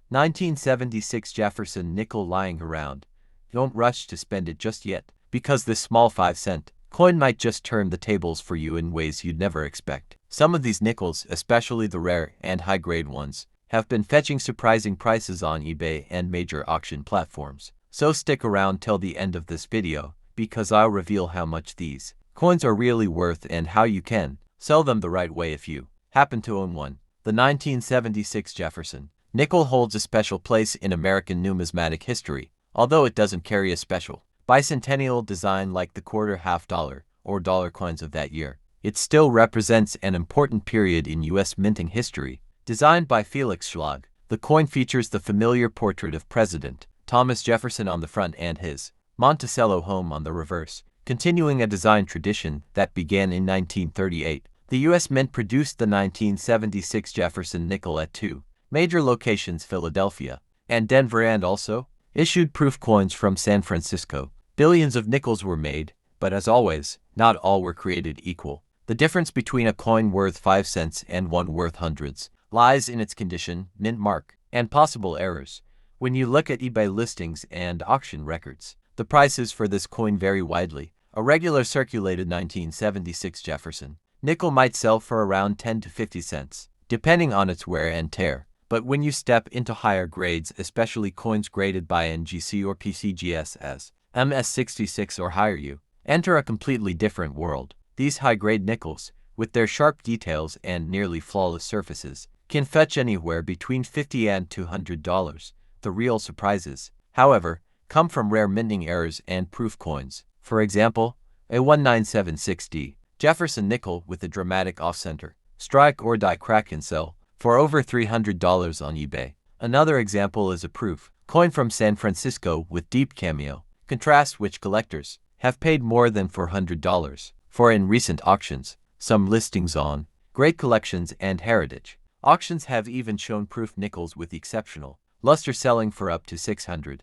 1976 Jefferson nickel lying around. Don't rush to spend it just yet, because this small 5-cent coin might just turn the tables for you in ways you'd never expect. Some of these nickels, especially the rare and high-grade ones, have been fetching surprising prices on eBay and major auction platforms. So stick around till the end of this video, because I'll reveal how much these coins are really worth and how you can sell them the right way if you happen to own one. The 1976 Jefferson nickel holds a special place in American numismatic history, although it doesn't carry a special bicentennial design like the quarter, half dollar, or dollar coins of that year. It still represents an important period in U.S. minting history. Designed by Felix Schlag, the coin features the familiar portrait of President Thomas Jefferson on the front and his Monticello home on the reverse, continuing a design tradition that began in 1938. The U.S. Mint produced the 1976 Jefferson nickel at two major locations, Philadelphia and Denver, and also issued proof coins from San Francisco. Billions of nickels were made, but as always, not all were created equal. The difference between a coin worth 5 cents and one worth hundreds lies in its condition, mint mark, and possible errors. When you look at eBay listings and auction records, the prices for this coin vary widely. A regular circulated 1976 Jefferson nickel might sell for around 10 to 50 cents, depending on its wear and tear. But when you step into higher grades, especially coins graded by NGC or PCGS as MS66 or higher, you enter a completely different world. These high-grade nickels, with their sharp details and nearly flawless surfaces, can fetch anywhere between $50 and $200. The real surprises, however, come from rare minting errors and proof coins. For example, a 1976D Jefferson nickel with a dramatic off-center strike or die crack can sell for over $300 on eBay. Another example is a proof coin from San Francisco with deep cameo contrast, which collectors have paid more than $400 for in recent auctions. Some listings on Great Collections and Heritage auctions have even shown proof nickels with exceptional luster selling for up to $600.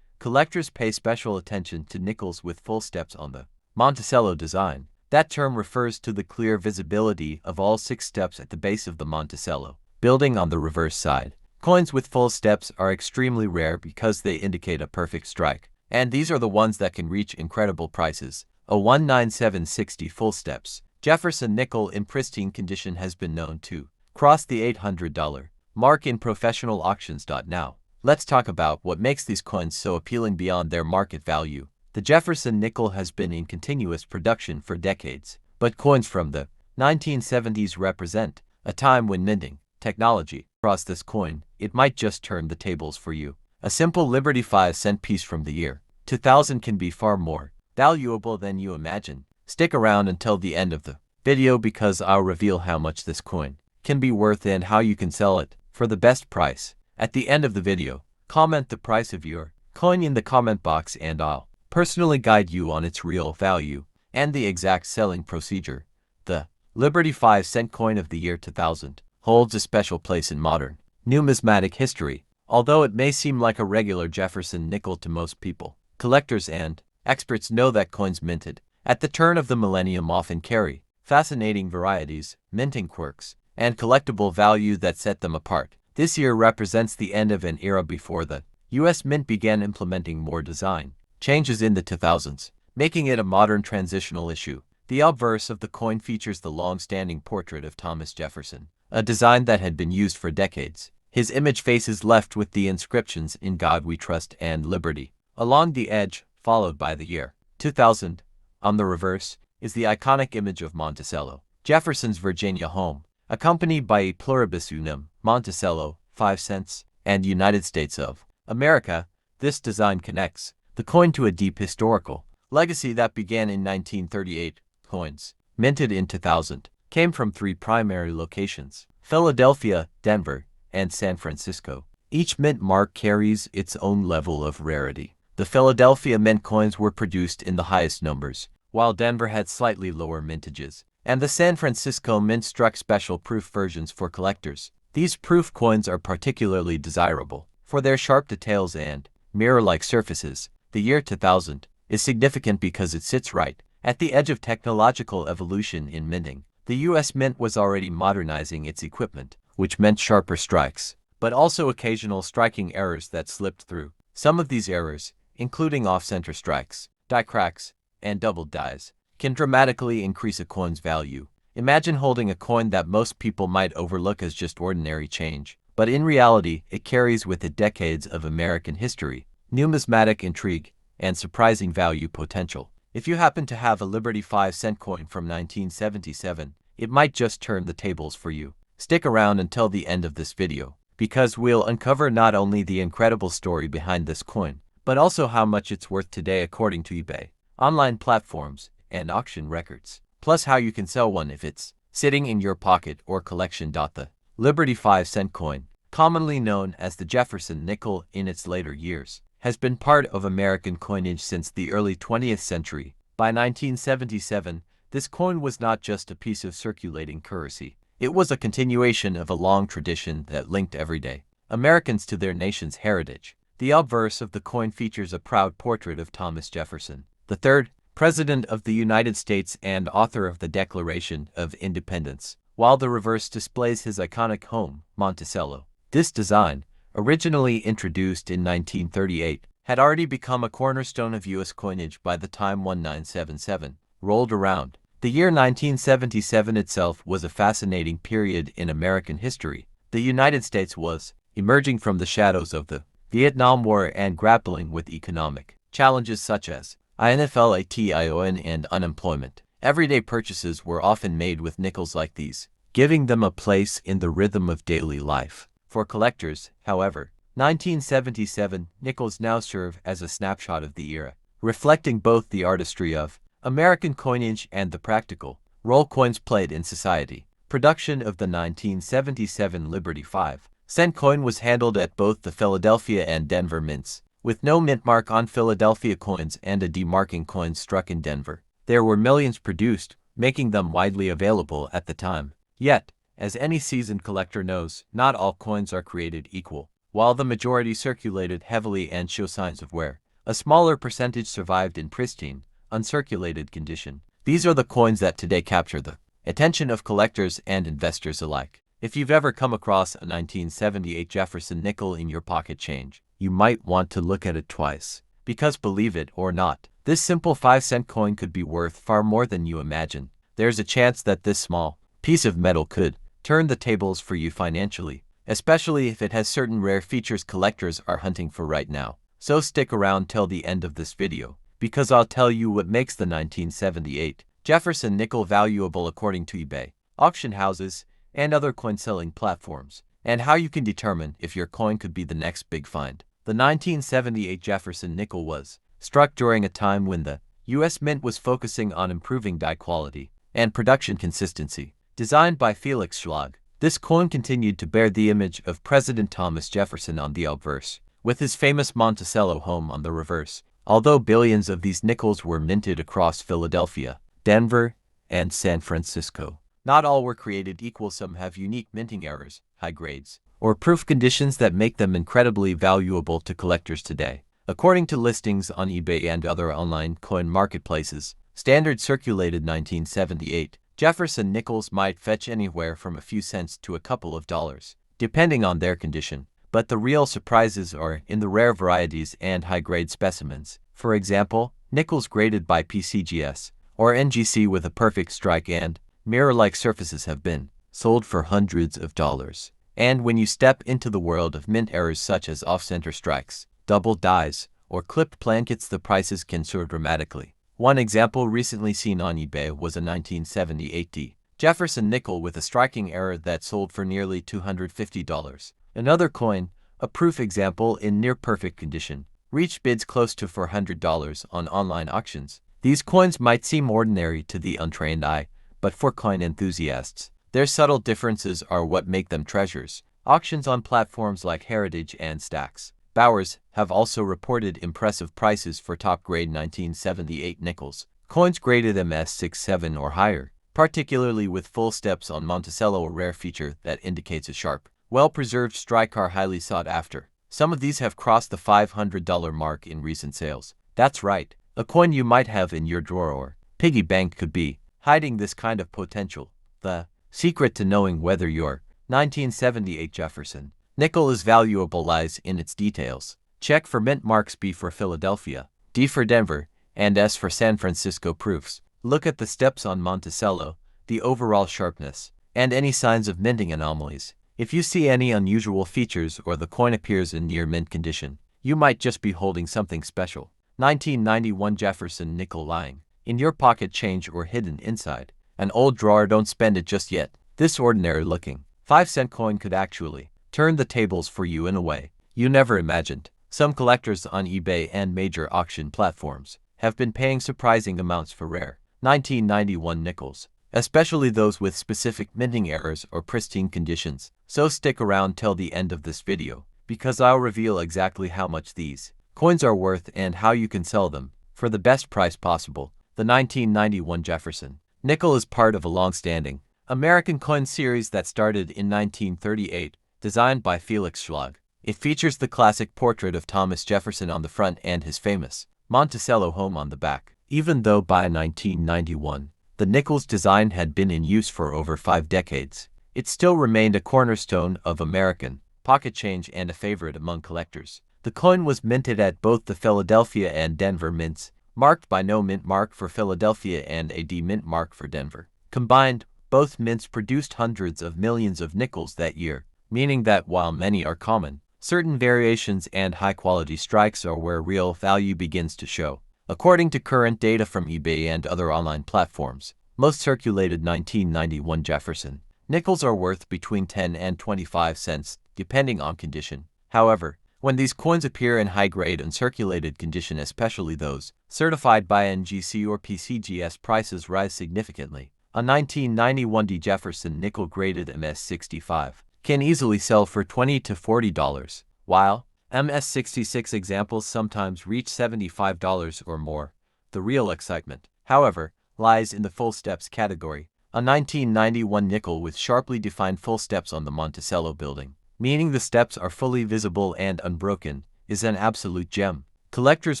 Collectors pay special attention to nickels with full steps on the Monticello design. That term refers to the clear visibility of all 6 steps at the base of the Monticello. Building on the reverse side, coins with full steps are extremely rare because they indicate a perfect strike, and these are the ones that can reach incredible prices. A 19760 full steps Jefferson nickel in pristine condition has been known to cross the $800 mark in professional auctions. Now, let's talk about what makes these coins so appealing beyond their market value. The Jefferson nickel has been in continuous production for decades, but coins from the 1970s represent a time when minting technology crossed this coin. It might just turn the tables for you. A simple Liberty 5-cent piece from the year 2000 can be far more valuable than you imagine. Stick around until the end of the video because I'll reveal how much this coin can be worth and how you can sell it for the best price. At the end of the video, comment the price of your coin in the comment box and I'll personally guide you on its real value and the exact selling procedure. The Liberty 5-cent coin of the year 2000 holds a special place in modern numismatic history. Although it may seem like a regular Jefferson nickel to most people, collectors and experts know that coins minted at the turn of the millennium often carry fascinating varieties, minting quirks, and collectible value that set them apart. This year represents the end of an era before the U.S. Mint began implementing more design changes in the 2000s, making it a modern transitional issue. The obverse of the coin features the long-standing portrait of Thomas Jefferson, a design that had been used for decades. His image face is left with the inscriptions "In God We Trust" and "Liberty" along the edge, followed by the year 2000. On the reverse is the iconic image of Monticello, Jefferson's Virginia home, accompanied by a pluribus unum, Monticello, 5 cents, and United States of America. This design connects the coin to a deep historical legacy that began in 1938. Coins minted in 2000 came from 3 primary locations: Philadelphia, Denver, and San Francisco. Each mint mark carries its own level of rarity. The Philadelphia mint coins were produced in the highest numbers, while Denver had slightly lower mintages, and the San Francisco mint struck special proof versions for collectors. These proof coins are particularly desirable for their sharp details and mirror-like surfaces. The year 2000 is significant because it sits right at the edge of technological evolution in minting. The U.S. Mint was already modernizing its equipment, which meant sharper strikes, but also occasional striking errors that slipped through. Some of these errors, including off-center strikes, die cracks, and double dies, can dramatically increase a coin's value. Imagine holding a coin that most people might overlook as just ordinary change, but in reality, it carries with it decades of American history, numismatic intrigue, and surprising value potential. If you happen to have a Liberty 5-cent coin from 1977, it might just turn the tables for you. Stick around until the end of this video, because we'll uncover not only the incredible story behind this coin, but also how much it's worth today according to eBay, online platforms, and auction records. Plus how you can sell one if it's sitting in your pocket or collection. The Liberty 5-cent coin, commonly known as the Jefferson nickel in its later years, has been part of American coinage since the early 20th century. By 1977, this coin was not just a piece of circulating currency. It was a continuation of a long tradition that linked everyday Americans to their nation's heritage. The obverse of the coin features a proud portrait of Thomas Jefferson, the third President of the United States and author of the Declaration of Independence, while the reverse displays his iconic home, Monticello. This design, originally introduced in 1938, had already become a cornerstone of U.S. coinage by the time 1977 rolled around. The year 1977 itself was a fascinating period in American history. The United States was emerging from the shadows of the Vietnam War and grappling with economic challenges such as inflation and unemployment. Everyday purchases were often made with nickels like these, giving them a place in the rhythm of daily life. For collectors, however, 1977 nickels now serve as a snapshot of the era, reflecting both the artistry of American coinage and the practical role coins played in society. Production of the 1977 Liberty 5-cent coin was handled at both the Philadelphia and Denver mints, with no mint mark on Philadelphia coins and a demarking coin struck in Denver. There were millions produced, making them widely available at the time. Yet, as any seasoned collector knows, not all coins are created equal. While the majority circulated heavily and show signs of wear, a smaller percentage survived in pristine, uncirculated condition. These are the coins that today capture the attention of collectors and investors alike. If you've ever come across a 1978 Jefferson nickel in your pocket change, you might want to look at it twice. Because believe it or not, this simple 5-cent coin could be worth far more than you imagine. There's a chance that this small piece of metal could turn the tables for you financially, especially if it has certain rare features collectors are hunting for right now. So stick around till the end of this video, because I'll tell you what makes the 1978 Jefferson nickel valuable according to eBay, auction houses, and other coin-selling platforms, and how you can determine if your coin could be the next big find. The 1978 Jefferson nickel was struck during a time when the U.S. Mint was focusing on improving die quality and production consistency. Designed by Felix Schlag, this coin continued to bear the image of President Thomas Jefferson on the obverse, with his famous Monticello home on the reverse. Although billions of these nickels were minted across Philadelphia, Denver, and San Francisco, not all were created equal. Some have unique minting errors, high grades, or proof conditions that make them incredibly valuable to collectors today. According to listings on eBay and other online coin marketplaces, standard circulated 1978 Jefferson nickels might fetch anywhere from a few cents to a couple of dollars, depending on their condition. But the real surprises are in the rare varieties and high-grade specimens. For example, nickels graded by PCGS or NGC with a perfect strike and mirror-like surfaces have been sold for hundreds of dollars. And when you step into the world of mint errors such as off-center strikes, double dies, or clipped blankets, the prices can soar dramatically. One example recently seen on eBay was a 1978 Jefferson nickel with a striking error that sold for nearly $250. Another coin, a proof example in near-perfect condition, reached bids close to $400 on online auctions. These coins might seem ordinary to the untrained eye, but for coin enthusiasts, their subtle differences are what make them treasures. Auctions on platforms like Heritage and Stacks Bowers have also reported impressive prices for top-grade 1978 nickels. Coins graded MS67 or higher, particularly with full steps on Monticello, a rare feature that indicates a sharp, well-preserved strike, are highly sought after. Some of these have crossed the $500 mark in recent sales. That's right, a coin you might have in your drawer or piggy bank could be hiding this kind of potential. The secret to knowing whether your 1978 Jefferson Nickel is valuable lies in its details. Check for mint marks: B for Philadelphia, D for Denver, and S for San Francisco proofs. Look at the steps on Monticello, the overall sharpness, and any signs of minting anomalies. If you see any unusual features or the coin appears in near mint condition, you might just be holding something special. 1991 Jefferson nickel lying in your pocket, change or hidden inside an old drawer. Don't spend it just yet. This ordinary looking 5-cent coin could actually turn the tables for you in a way you never imagined. Some collectors on eBay and major auction platforms have been paying surprising amounts for rare 1991 nickels, especially those with specific minting errors or pristine conditions. So stick around till the end of this video, because I'll reveal exactly how much these coins are worth and how you can sell them for the best price possible. The 1991 Jefferson nickel is part of a long-standing American coin series that started in 1938, designed by Felix Schlag. It features the classic portrait of Thomas Jefferson on the front and his famous Monticello home on the back. Even though by 1991, the nickel's design had been in use for over 5 decades, it still remained a cornerstone of American pocket change and a favorite among collectors. The coin was minted at both the Philadelphia and Denver mints, marked by no mint mark for Philadelphia and a D mint mark for Denver. Combined, both mints produced hundreds of millions of nickels that year, meaning that while many are common, certain variations and high-quality strikes are where real value begins to show. According to current data from eBay and other online platforms, most circulated 1991 Jefferson nickels are worth between 10 and 25 cents, depending on condition. However, when these coins appear in high-grade uncirculated condition, especially those certified by NGC or PCGS, prices rise significantly. A 1991 D Jefferson nickel graded MS65 can easily sell for $20 to $40, while MS66 examples sometimes reach $75 or more. The real excitement, however, lies in the full steps category. A 1991 nickel with sharply defined full steps on the Monticello building, meaning the steps are fully visible and unbroken, is an absolute gem. Collectors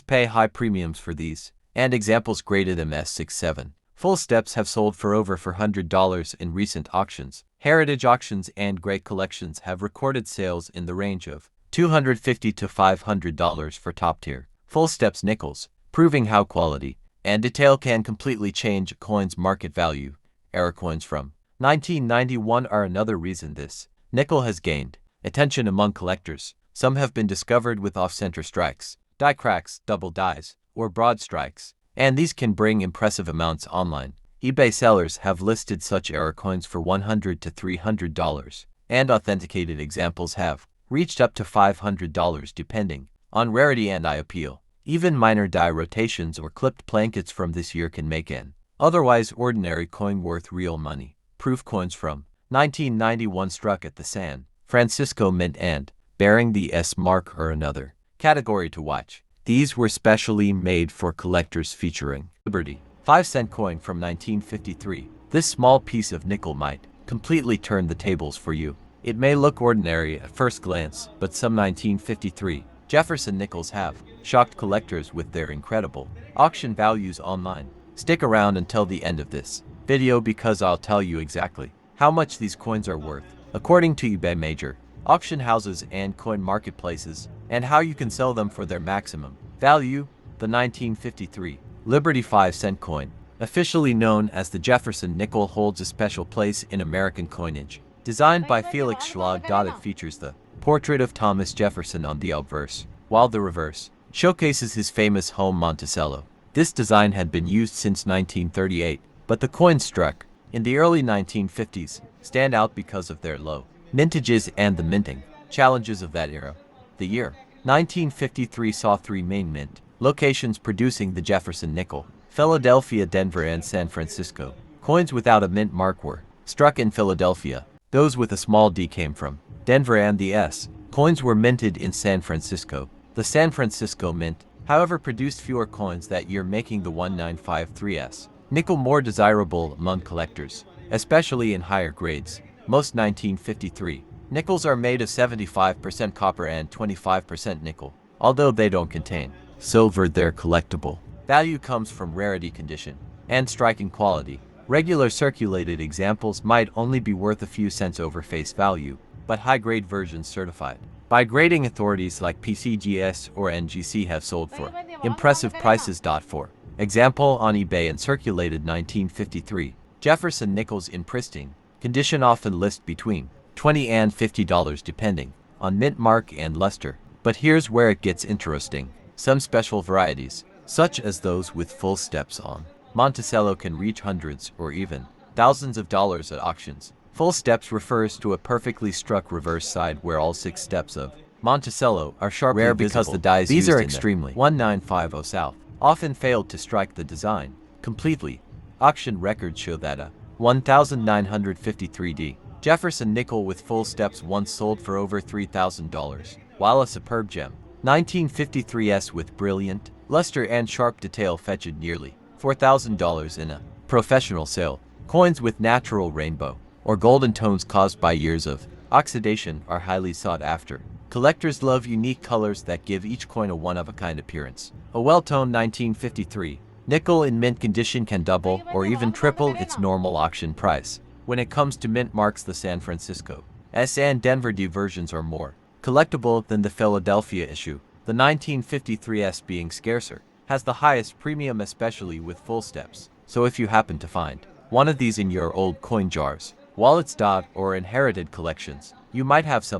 pay high premiums for these, and examples graded MS67 full steps have sold for over $400 in recent auctions. Heritage auctions and great collections have recorded sales in the range of $250 to $500 for top-tier full steps nickels, proving how quality and detail can completely change a coin's market value. Error coins from 1991 are another reason this nickel has gained attention among collectors. Some have been discovered with off-center strikes, die cracks, double dies, or broad strikes, and these can bring impressive amounts online. eBay sellers have listed such error coins for $100 to $300, and authenticated examples have reached up to $500 depending on rarity and eye appeal. Even minor die rotations or clipped blankets from this year can make an otherwise ordinary coin worth real money. Proof coins from 1991 struck at the San Francisco Mint and bearing the S mark are another category to watch. These were specially made for collectors, featuring Liberty 5-cent coin from 1953. This small piece of nickel might completely turn the tables for you. It may look ordinary at first glance, but some 1953 Jefferson nickels have shocked collectors with their incredible auction values online. Stick around until the end of this video, because I'll tell you exactly how much these coins are worth, according to eBay, major auction houses and coin marketplaces, and how you can sell them for their maximum value. The 1953 Liberty 5-cent coin, officially known as the Jefferson nickel, holds a special place in American coinage. Designed by Felix Schlag, it features the portrait of Thomas Jefferson on the obverse, while the reverse showcases his famous home Monticello. This design had been used since 1938, but the coins struck in the early 1950s stand out because of their low mintages and the minting challenges of that era. The year 1953 saw 3 main mint locations producing the Jefferson nickel: Philadelphia, Denver, and San Francisco. Coins without a mint mark were struck in Philadelphia. Those with a small d came from Denver, and the S coins were minted in San Francisco. The San Francisco Mint, however, produced fewer coins that year, making the 1953S nickel more desirable among collectors, especially in higher grades. Most 1953 nickels are made of 75% copper and 25% nickel. Although they don't contain silver, their collectible value comes from rarity, condition, and striking quality. Regular circulated examples might only be worth a few cents over face value. but high-grade versions certified by grading authorities like PCGS or NGC have sold for impressive prices. For example, on eBay and circulated 1953 Jefferson nickels in pristine condition often list between $20 and $50 depending on mint mark and luster. But here's where it gets interesting. Some special varieties, such as those with full steps on Monticello, can reach hundreds or even thousands of dollars at auctions. Full steps refers to a perfectly struck reverse side where all 6 steps of Monticello are sharply rare because visible. The dies these are extremely 1950 South often failed to strike the design completely. Auction records show that a 1953D Jefferson nickel with full steps once sold for over $3,000, while a superb gem 1953S with brilliant luster and sharp detail fetched nearly $4,000 in a professional sale. Coins with natural rainbow or golden tones caused by years of oxidation are highly sought after. Collectors love unique colors that give each coin a one-of-a-kind appearance. A well-toned 1953 nickel in mint condition can double or even triple its normal auction price. When it comes to mint marks, the San Francisco S and Denver D versions are more collectible than the Philadelphia issue. The 1953S, being scarcer, has the highest premium, especially with full steps. So if you happen to find one of these in your old coin jars, wallets, or inherited collections, you might have something